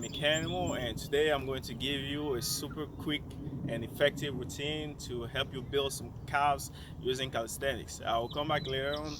Mechanical, and today I'm going to give you a super quick and effective routine to help you build some calves using calisthenics. I will come back later on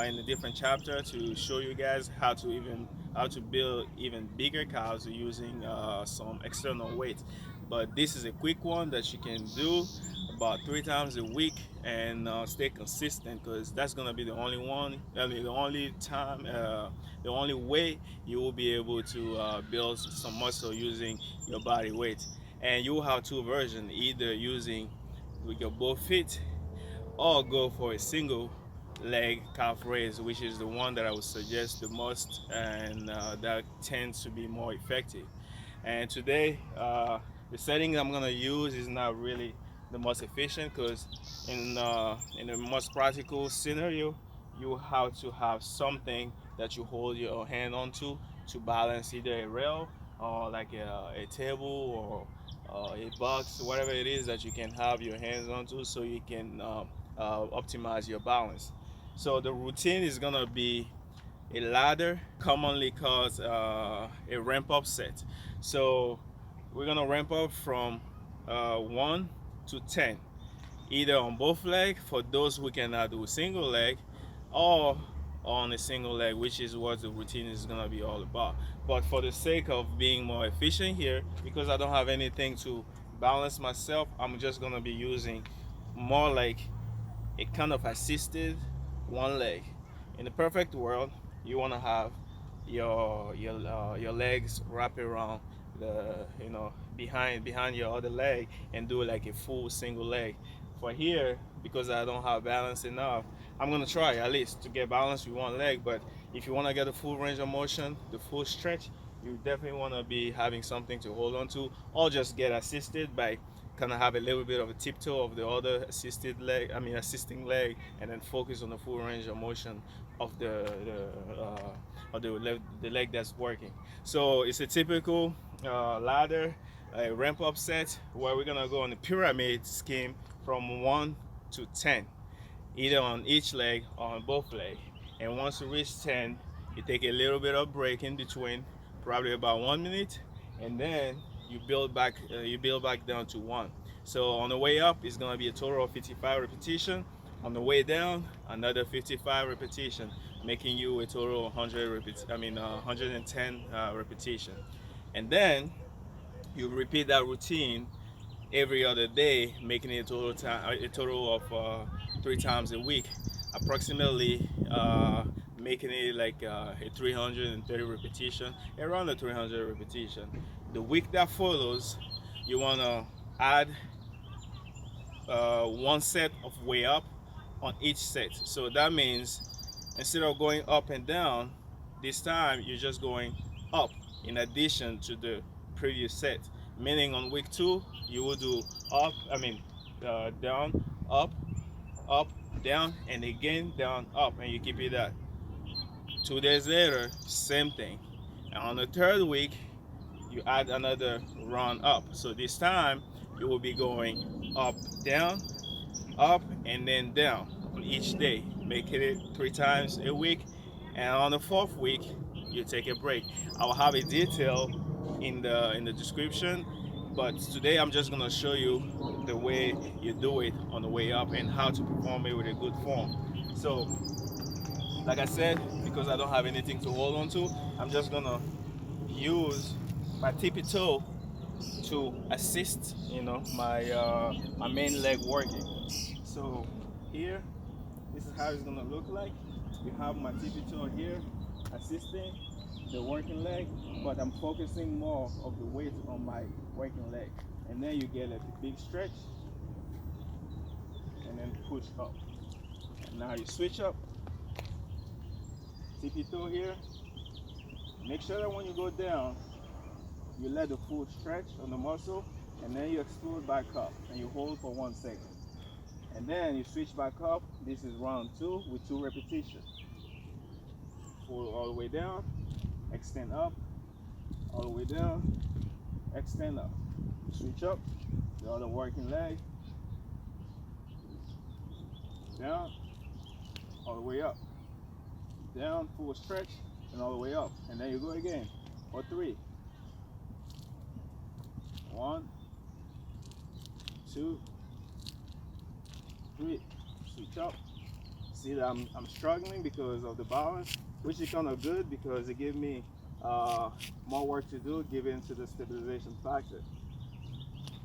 in a different chapter to show you guys how to build even bigger calves using some external weight. But this is a quick one that you can do about 3 times a week and stay consistent, because that's gonna be the only one. I mean, the only way you will be able to build some muscle using your body weight. And you will have two versions: either using with your both feet, or go for a single leg calf raise, which is the one that I would suggest the most, and that tends to be more effective. And today, the setting I'm gonna use is not really the most efficient, because in the most practical scenario, you have to have something that you hold your hand onto to balance either a rail or like a table or a box, whatever it is that you can have your hands onto, so you can optimize your balance. So the routine is gonna be a ladder, commonly called a ramp up set. So we're gonna ramp up from 1 to 10, either on both legs for those who cannot do a single leg, or on a single leg, which is what the routine is gonna be all about. But for the sake of being more efficient here, because I don't have anything to balance myself, I'm just gonna be using more like a kind of assisted one leg. In the perfect world, you want to have your legs wrap around the behind your other leg and do like a full single leg. For here, because I don't have balance enough, I'm gonna try at least to get balance with one leg. But if you want to get the full range of motion, the full stretch, you definitely want to be having something to hold on to, or just get assisted by kind of have a little bit of a tiptoe of the other assisting leg, and then focus on the full range of motion of the leg that's working. So it's a typical ladder, a ramp up set, where we're gonna go on the pyramid scheme from 1 to 10, either on each leg or on both legs. And once you reach 10, you take a little bit of break in between, probably about 1 minute, and then you build back down to 1. So on the way up, it's gonna be a total of 55 repetition. On the way down, another 55 repetition, making you a total of 110 repetition. And then you repeat that routine every other day, making it a total of 3 times a week, approximately making it like a 330 repetition, around the 300 repetition. The week that follows, you want to add one set of way up on each set. So that means instead of going up and down, this time you're just going up in addition to the previous set. Meaning on week 2, you will do up, down, up, up, down, and again down, up, and you keep it that. 2 days later, same thing. And on the third week, you add another run up. So this time you will be going up, and then down on each day, making it 3 times a week. And on the fourth week, you take a break. I'll have a detail in the description, but today I'm just gonna show you the way you do it on the way up and how to perform it with a good form. So like I said, because I don't have anything to hold on to, I'm just gonna use my tippy toe to assist, my main leg working. So here, this is how it's gonna look like. You have my tippy toe here assisting the working leg, but I'm focusing more of the weight on my working leg. And then you get like a big stretch, and then push up. And now you switch up, tippy toe here. Make sure that when you go down, you let the full stretch on the muscle, and then you explode back up and you hold for 1 second. And then you switch back up. This is round 2 with 2 repetitions. Pull all the way down, extend up, all the way down, extend up. Switch up, the other working leg, down, all the way up, down, full stretch, and all the way up. And then you go again for 3. 1, 2, 3. Switch up. See that I'm struggling because of the balance, which is kind of good because it gives me more work to do given to the stabilization factor.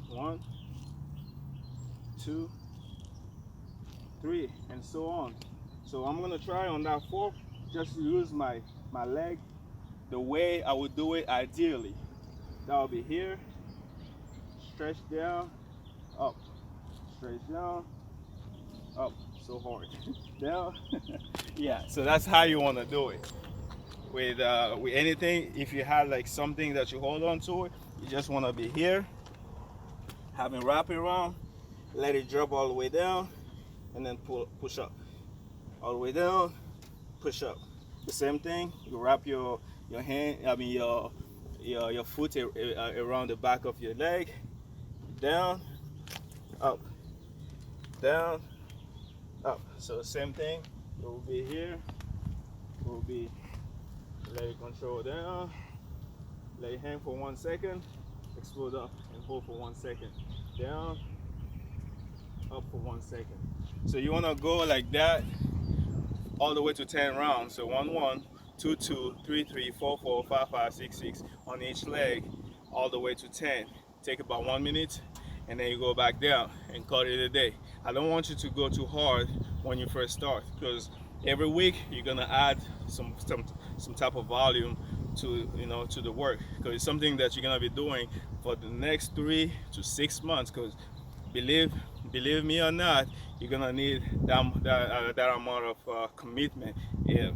1, 2, 3, and so on. So I'm gonna try on that 4th just to use my leg the way I would do it ideally. That will be here, stretch down, up, stretch down, up. So hard. Down. Yeah, so that's how you want to do it. With anything, if you have like something that you hold on to it, you just want to be here, having wrap it around, let it drop all the way down, and then push up. All the way down, push up. The same thing, you wrap your hand, your foot around the back of your leg, down, up, down, up. So same thing, it will be here, it will be leg control down, let hang for 1 second, explode up and hold for 1 second, down, up for 1 second. So you want to go like that all the way to 10 rounds. So 1 1, 2 2, 3 3, 4 4, 5 5, 6 6 on each leg, all the way to 10. Take about 1 minute, and then you go back down and call it a day. I don't want you to go too hard when you first start, because every week you're gonna add some type of volume to to the work, because it's something that you're gonna be doing for the next 3 to 6 months. Because believe me or not, you're gonna need that amount of commitment. Yeah.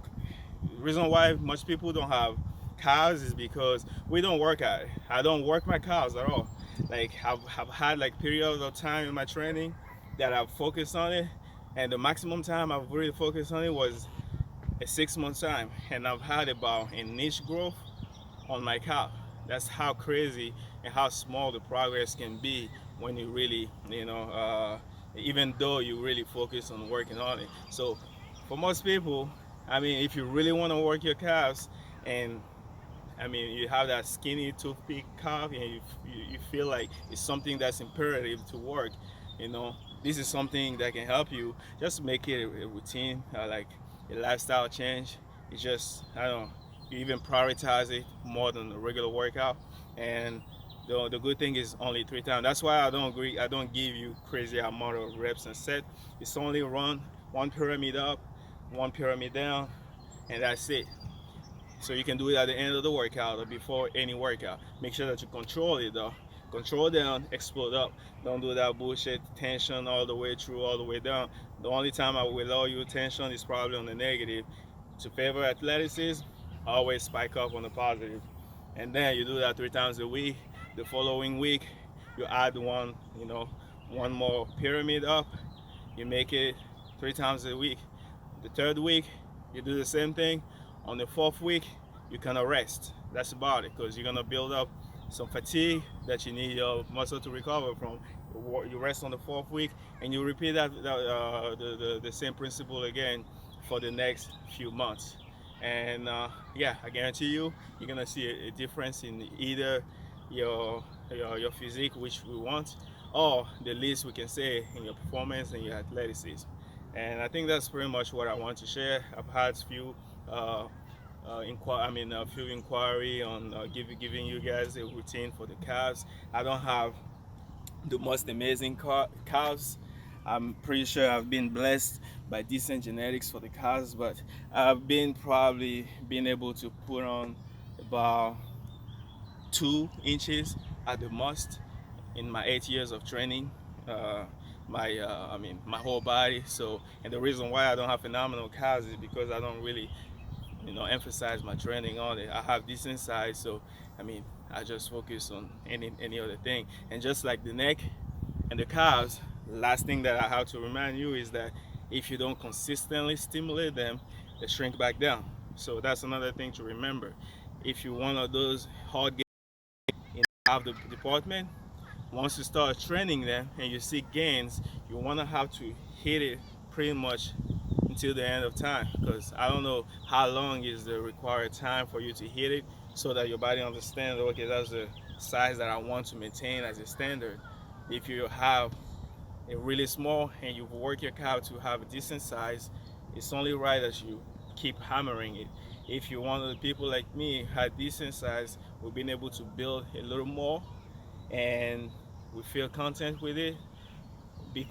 The reason why much people don't have calves is because we don't work at it. I don't work my calves at all. Like I've had like periods of time in my training that I've focused on it, and the maximum time I've really focused on it was a 6 month time, and I've had about an inch growth on my calf. That's how crazy and how small the progress can be when you really, even though you really focus on working on it. So for most people, I mean, if you really want to work your calves, and I mean, you have that skinny toothpick calf, and you feel like it's something that's imperative to work, this is something that can help you. Just make it a routine, like a lifestyle change. It's just, I don't know, you even prioritize it more than a regular workout. And the good thing is only 3 times. That's why I don't give you crazy amount of reps and set. It's only run 1 pyramid up, 1 pyramid down, and that's it. So you can do it at the end of the workout or before any workout. Make sure that you control it though. Control down, explode up. Don't do that bullshit tension all the way through, all the way down. The only time I will allow you tension is probably on the negative. To favor athleticism, always spike up on the positive. And then you do that 3 times a week. The following week, you add one more pyramid up. You make it 3 times a week. The 3rd week, you do the same thing. On the 4th week, you kind of rest. That's about it, because you're gonna build up some fatigue that you need your muscle to recover from. You rest on the 4th week, and you repeat the same principle again for the next few months. And yeah, I guarantee you're gonna see a difference in either your physique, which we want, or the least we can say in your performance and your athleticism. And I think that's pretty much what I want to share. I've had a few inquiry on giving you guys a routine for the calves. I don't have the most amazing calves. I'm pretty sure I've been blessed by decent genetics for the calves, but I've probably been able to put on about 2 inches at the most in my 8 years of training. My whole body. So, and the reason why I don't have phenomenal calves is because I don't really emphasize my training on it. I have decent size, so I just focus on any other thing. And just like the neck and the calves, last thing that I have to remind you is that if you don't consistently stimulate them, they shrink back down. So that's another thing to remember. If you're one of those hard in the department, once you start training them and you see gains, you want to have to hit it pretty much until the end of time, because I don't know how long is the required time for you to hit it, so that your body understands, okay, that's the size that I want to maintain as a standard. If you have a really small and you work your calf to have a decent size, it's only right that you keep hammering it. If you're one of the people like me had decent size, we've been able to build a little more and we feel content with it.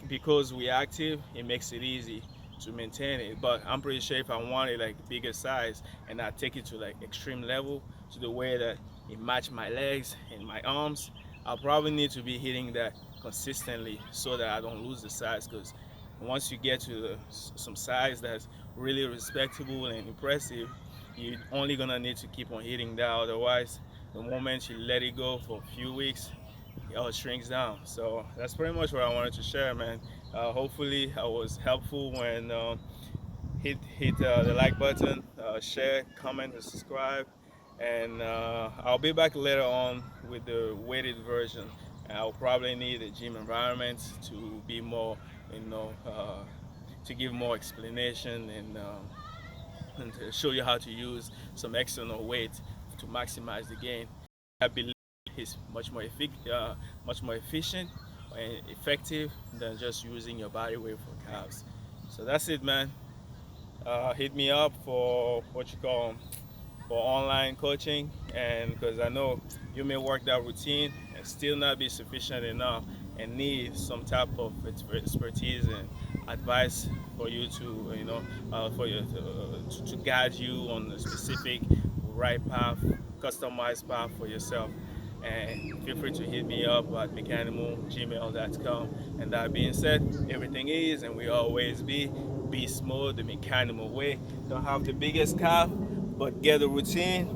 Because we're active, it makes it easy to maintain it. But I'm pretty sure if I wanted like bigger size and I take it to like extreme level to the way that it match my legs and my arms, I'll probably need to be hitting that consistently so that I don't lose the size. Because once you get to some size that's really respectable and impressive, you're only gonna need to keep on hitting that. Otherwise, the moment you let it go for a few weeks, it all shrinks down. So that's pretty much what I wanted to share, man. Hopefully, I was helpful when hit the like button, share, comment, and subscribe. And I'll be back later on with the weighted version. And I'll probably need a gym environment to be more, you know, to give more explanation and to show you how to use some external weight to maximize the gain. I believe it's much more efficient and effective than just using your body weight for calves. So that's it, man. Hit me up for what you call for online coaching, and because I know you may work that routine and still not be sufficient enough and need some type of expertise and advice for you to for you to guide you on a specific right path, customized path for yourself. And feel free to hit me up at mechanimalgmail.com. And that being said, everything is and we always be smooth the mechanical way. Don't have the biggest calf, but get a routine,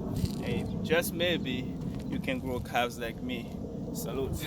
and just maybe you can grow calves like me. Salute.